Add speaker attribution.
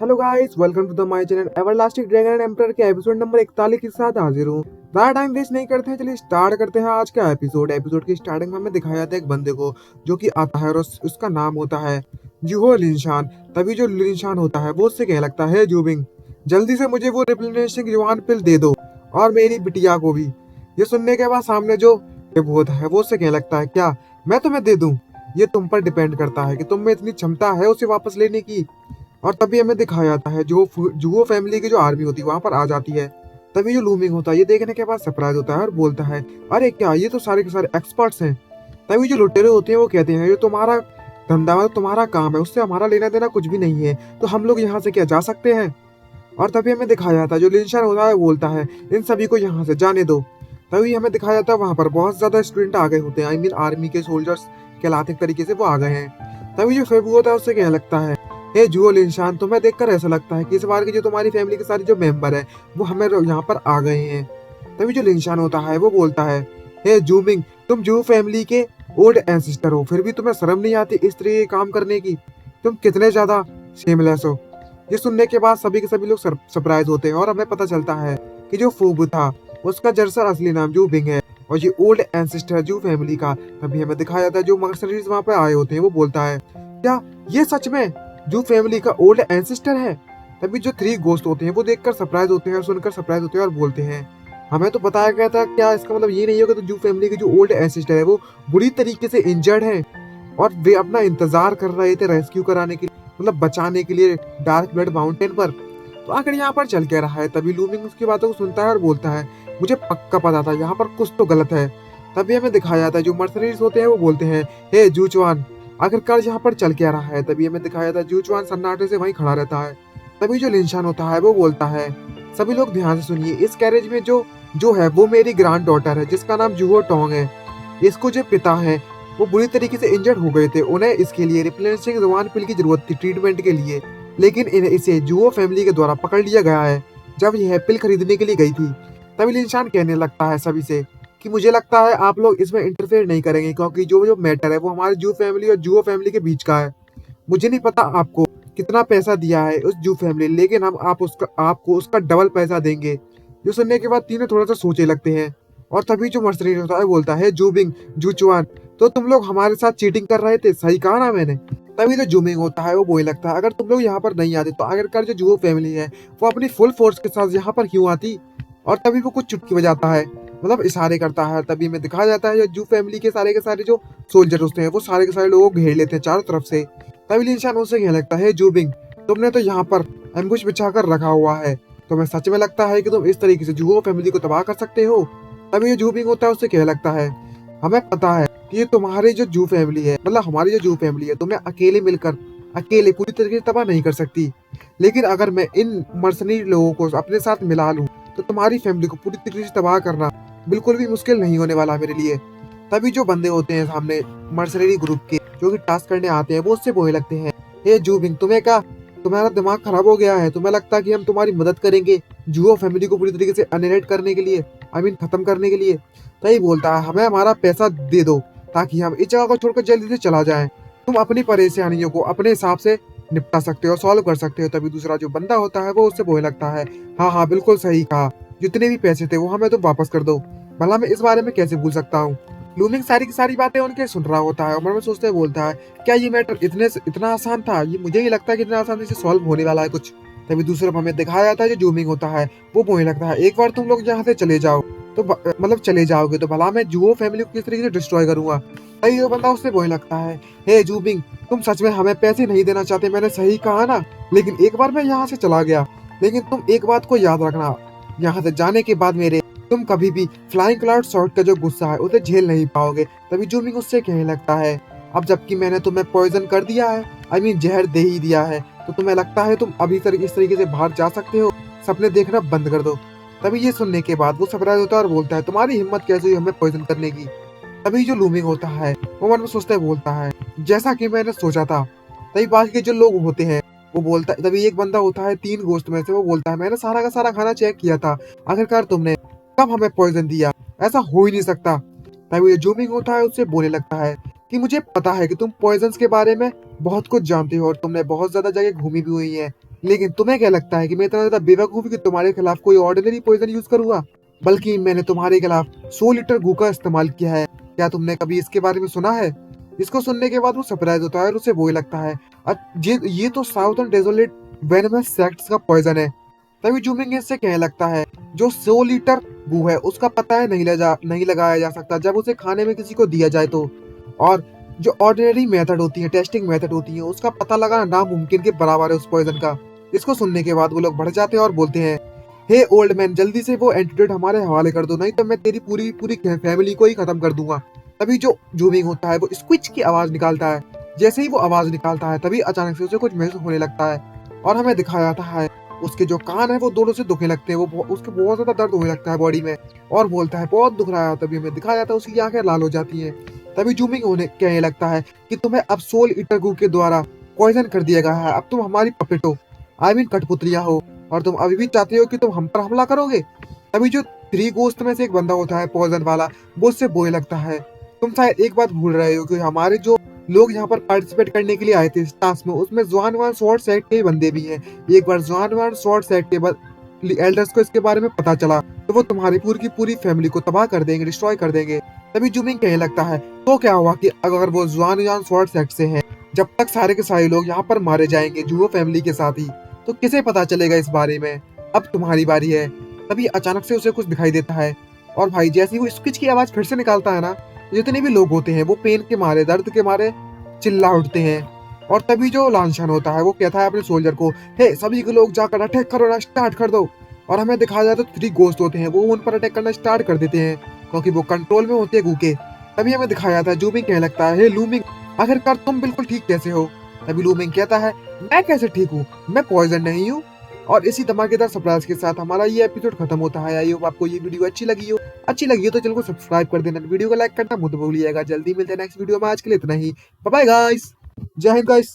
Speaker 1: Hello guys, welcome to the my channel everlasting dragon and emperor के episode number 41 के साथ हाजिर हूँ। ज़्यादा टाइम वेस्ट नहीं करते हैं, चलिए स्टार्ट करते हैं आज का एपिसोड की स्टार्टिंग में हमें दिखाया जाता है एक बंदे को जो कि आता है और उसका नाम होता है जुहो लिनशान। तभी जो लिनशान होता है वो उससे कहने लगता है, जूबिंग जल्दी से मुझे वो रिप्लेनिशिंग जवान पिल दे दो और मेरी बिटिया को भी। ये सुनने के बाद सामने जो वो होता है वो उससे कहने लगता है, क्या मैं तुम्हें दे दूं? ये तुम पर डिपेंड करता है कि तुम में इतनी क्षमता है उसे वापस लेने की। और तभी हमें दिखाया जाता है जो जुओ फैमिली की जो आर्मी होती है वहां पर आ जाती है। तभी जो लूमिंग होता है ये देखने के बाद सरप्राइज होता है और बोलता है, अरे क्या ये तो सारे के सारे एक्सपर्ट्स हैं। तभी जो लुटेरे होते हैं वो कहते हैं, ये तुम्हारा धंधा मतलब तुम्हारा काम है, उससे हमारा लेना देना कुछ भी नहीं है, तो हम लोग यहाँ से क्या जा सकते हैं? और तभी हमें दिखाया जाता है जो लिंशन होता है बोलता है, इन सभी को यहाँ से जाने दो। तभी हमें दिखाया जाता है वहां पर बहुत ज्यादा स्टूडेंट आ गए होते हैं, आई मीन आर्मी के सोल्जर्स कहलाते तरीके से वो आ गए हैं। तभी जो फेबू होता है उससे कहने लगता है, हे जुओ लिनशान, तुम्हें देखकर ऐसा लगता है कि इस बार की जो तुम्हारी फैमिली के सारे जो मेंबर है वो हमें यहाँ पर आ गए हैं। तभी जो लिनशान होता है वो बोलता है, हे जूमिंग, तुम जू फैमिली के ओल्ड एंसिस्टर हो, फिर भी तुम्हें शर्म नहीं आती इस तरह के काम करने की? तुम कितने ज्यादा शेमलेस हो। ये सुनने के बाद सभी के सभी लोग सरप्राइज होते हैं और हमें पता चलता है कि जो फूब था उसका दरअसल असली नाम जू बिंग है और ये ओल्ड एंसिस्टर जू फैमिली का। तभी हमें दिखाया जाता है जो मर्सनरीज वहां पे आए होते हैं वो बोलता है, क्या ये सच में जू फैमिली का ओल्ड एंसिस्टर है? तभी जो 3 गोस्ट होते हैं वो देखकर सरप्राइज होते हैं और सुनकर सरप्राइज होते हैं और बोलते हैं, हमें तो बताया गया था, क्या इसका मतलब ये नहीं होगा तो जू फैमिली के जो ओल्ड एंसिस्टर है वो बुरी तरीके से इंजर्ड है और वे अपना इंतजार कर रहे थे रेस्क्यू कराने के लिए, मतलब बचाने के लिए डार्क ब्लड माउंटेन पर। तो आखिर यहाँ पर चल क्या रहा है? तभी लूमिंग उसकी बातों को सुनता है और बोलता है, मुझे पक्का पता था यहाँ पर कुछ तो गलत है। तभी हमें दिखाया जाता है जो मर्सनरीज होते हैं वो बोलते हैं, हे जूचवान, आखिरकार यहाँ पर चल क्या रहा है? तभी हमें दिखाया जाता है जूचवान सन्नाटे से वहीं खड़ा रहता है। तभी जो लिनशान होता है वो बोलता है, सभी लोग ध्यान से सुनिए, इस कैरेज में जो जो है वो मेरी ग्रैंड डॉटर है जिसका नाम जुहो टोंग है। इसको जो पिता है वो बुरी तरीके से इंजर्ड हो गए थे, उन्हें इसके लिए रिप्लेनिशिंग जवान पिल की जरूरत थी ट्रीटमेंट के लिए, लेकिन इसे जुओ फैमिली के द्वारा पकड़ लिया गया है जब यह पिल खरीदने के लिए गई थी। तभी लिनशान कहने लगता है सभी से कि मुझे लगता है आप लोग इसमें इंटरफेयर नहीं करेंगे क्योंकि जो जो मैटर है वो हमारे जू फैमिली और जुओ फैमिली के बीच का है। मुझे नहीं पता आपको कितना पैसा दिया है उस जू फैमिली, लेकिन हम आपको उसका डबल पैसा देंगे। जो सुनने के बाद तीनों थोड़ा सा सोचे लगते हैं और तभी जो मर्सनरी होता है बोलता है, जूबिंग जूचुआन, तो तुम लोग हमारे साथ चीटिंग कर रहे थे, सही कहा ना मैंने? तभी तो जूमिंग होता है वो बोलने लगता है, अगर तुम लोग यहाँ पर नहीं आते तो आखिरकार जो जुओ फैमिली है वो अपनी फुल फोर्स के साथ यहाँ पर क्यों आती? और तभी वो कुछ चुटकी बजाता है, मतलब इशारे करता है। तभी में दिखाया जाता है जो जू फैमिली के सारे जो सोल्जर होते हैं वो सारे के सारे लोगों को घेर लेते हैं चारों तरफ से। तभी लिनशान उससे कहने लगता है, जूबिंग, तुमने तो यहाँ पर एम्बुश बिछा कर रखा हुआ है, तुम्हें सच में लगता है कि तुम इस तरीके से जुओ फैमिली को तबाह कर सकते हो? तभी जो जूबिंग होता है उससे कहने लगता है, हमें पता है कि ये तुम्हारी जो जू फैमिली है, मतलब हमारी जो जू फैमिली है, तुम्हें अकेले मिलकर अकेले पूरी तरीके से तबाह नहीं कर सकती, लेकिन अगर मैं इन मर्सनरी लोगों को अपने साथ मिला लूं तो तुम्हारी फैमिली को पूरी तरीके से तबाह करना बिल्कुल भी मुश्किल नहीं होने वाला मेरे लिए। तभी जो बंदे होते हैं सामने मर्सनरी ग्रुप के जो कि टास्क करने आते हैं वो उससे बोलने लगते हैं, हे जूबिंग, तुम्हें क्या तुम्हारा दिमाग खराब हो गया है? तुम्हें लगता है कि हम तुम्हारी मदद करेंगे जुओ फैमिली को पूरी तरीके से अनिलेट करने के लिए, आई मीन खत्म करने के लिए? तभी बोलता है, हमें हमारा पैसा दे दो ताकि हम इस जगह को छोड़कर जल्दी से चला जाएं। तुम अपनी परेशानियों को अपने हिसाब से निपटा सकते हो, सॉल्व कर सकते हो। तभी दूसरा जो बंदा होता है वो उससे बोलने लगता है, हाँ हाँ बिल्कुल सही कहा, जितने भी पैसे थे वो हमें तुम वापस कर दो। भला मैं इस बारे में कैसे भूल सकता हूँ? लूमिंग सारी की सारी बातें उनके सुन रहा होता है और मन में सोचते हुए बोलता है, क्या ये मैटर इतना आसान था? ये मुझे ही लगता है कि इतना आसानी से सॉल्व होने वाला है कुछ। तभी दूसरा हमें दिखाया जाता है जो जूमिंग होता है वो बोलने लगता है, एक बार तुम लोग यहाँ से चले जाओ तो मतलब चले जाओगे तो भला मैं जुओ फैमिली को किस तरीके से डिस्ट्रॉय करूंगा। तभी वो बंदा उससे बोलने लगता है, हे जूबिंग, तुम सच में हमें पैसे नहीं देना चाहते, मैंने सही कहा ना? लेकिन एक बार मैं यहाँ से चला गया, लेकिन तुम एक बात को याद रखना, यहाँ से जाने के बाद मेरे तुम कभी भी फ्लाइंग क्लाउड शॉट का जो गुस्सा है उसे झेल नहीं पाओगे। तभी जूमिंग उससे कहने लगता है, अब जबकि मैंने तुम्हें पॉइजन कर दिया है, आई मीन जहर दे ही दिया है, तो तुम्हें लगता है तुम अभी इस तरीके से बाहर जा सकते हो? सपने देखना बंद कर दो। तभी ये सुनने के बाद वो सरप्राइज होता है और बोलता है, तुम्हारी हिम्मत कैसे हुई हमें पॉइजन करने की? तभी जो लूमिंग होता है वो मन में सोचते बोलता है, जैसा कि मैंने सोचा था। तभी बाकी के जो लोग होते हैं वो बोलता है, तभी एक बंदा होता है 3 गोश्त में से, वो बोलता है, मैंने सारा का सारा खाना चेक किया था, आखिरकार तुमने कब हमें पॉइजन दिया? ऐसा हो ही नहीं सकता। तभी ये जूमिंग होता है उससे बोलने लगता है कि मुझे पता है कि तुम पॉइजन के बारे में बहुत कुछ जानते हो और तुमने बहुत ज्यादा जगह घूमी भी हुई है, लेकिन तुम्हें क्या लगता है कि मैं इतना ज्यादा बेवकूफ हूं कि तुम्हारे खिलाफ कोई ऑर्डिनरी पॉइजन यूज करूंगा? बल्कि मैंने तुम्हारे खिलाफ 100 लीटर गू का इस्तेमाल किया है। क्या तुमने कभी इसके बारे में सुना है? इसको सुनने के बाद वो सरप्राइज होता है और उसे वो ही लगता है, ये तो साउथर्न डेजोलेट वेनमस सेक्ट्स का पॉइजन है। तभी जूमिंग इससे कहने लगता है, जो 100 लीटर गू है उसका पता है नहीं लगाया जा सकता जब उसे खाने में किसी को दिया जाए तो। और जो ऑर्डिनरी मेथड होती है, टेस्टिंग मेथड होती है, उसका पता लगाना नामुमकिन के बराबर है उस पॉइजन का। इसको सुनने के बाद वो लोग बढ़ जाते हैं और बोलते हैं, हे ओल्ड मैन, जल्दी से वो एंटीडोट हमारे हवाले कर दो, नहीं तो मैं तेरी पूरी पूरी फैमिली को ही खत्म कर दूंगा। तभी जो जूमिंग होता है वो स्क्विच की आवाज निकालता है। जैसे ही वो आवाज निकालता है तभी अचानक से उसे कुछ महसूस होने लगता है और हमें दिखाया जाता है उसके जो कान है वो दोनों से दुखने लगते हैं। उसके बहुत ज्यादा दर्द होने लगता है बॉडी में और बोलता है बहुत दुख रहा है। तभी हमें दिखाया जाता है उसकी आंखें लाल हो जाती हैं। तभी जूमिंग होने कहने लगता है कि तुम्हें अब सोल ईटर गू के द्वारा पॉइजन कर दिया गया है। अब तुम हमारी पपेट हो, आई मीन कठपुतलियां हो, और तुम अभी भी चाहते हो कि तुम हम पर हमला करोगे। तभी जो 3 गोस्ट में से एक बंदा होता है पॉइजन वाला, वो उससे बोलने लगता है, तुम शायद एक बात भूल रहे हो कि हमारे जो लोग यहाँ पर पार्टिसिपेट करने के लिए आए थे इस टास्क में, उसमें जुआनवान स्वॉर्ड सेट के बंदे भी हैं। एक बार जुआनवान स्वॉर्ड सेट के बाद एल्डर्स को इसके बारे में पता चला तो वो तुम्हारी पूरी की पूरी फैमिली को तबाह कर देंगे, डिस्ट्रॉय कर देंगे। तभी जूमिंग कहने लगता है, तो क्या हुआ कि अगर वो जुआनवान स्वॉर्ड सेट से हैं, जब तक सारे के सारे लोग यहाँ पर मारे जाएंगे जुओ फैमिली के साथ ही, तो किसे पता चलेगा इस बारे में? अब तुम्हारी बारी है। तभी अचानक से उसे कुछ दिखाई देता है और भाई जैसे ही वो स्क्विच की आवाज फिर से निकालता है ना, जितने भी लोग होते हैं वो पेन के मारे, दर्द के मारे चिल्ला उठते हैं। और तभी जो लांछन होता है वो कहता है अपने सोल्जर को, हे सभी के लोग जाकर अटैक करो ना, स्टार्ट कर दो। और हमें दिखाया जाता है तो 3 गोस्ट होते हैं वो उन पर अटैक करना स्टार्ट कर देते हैं क्योंकि वो कंट्रोल में होते हैं गूके। तभी हमें दिखाया जाता है जूमिंग कहने लगता है, हे लूमिंग, आखिरकार तुम बिल्कुल ठीक कैसे हो? तभी लूमिंग कहता है, मैं कैसे ठीक हूँ, मैं पॉइजन नहीं हूँ। और इसी धमाकेदार सरप्राइज के साथ हमारा ये एपिसोड खत्म होता है। आई होप आपको ये वीडियो अच्छी लगी हो तो चैनल को सब्सक्राइब कर देना, वीडियो को लाइक करना मत भूलिएगा। जल्दी मिलते हैं नेक्स्ट वीडियो में, आज के लिए इतना ही। बाय बाय गाइस, जय हिंद गाइस।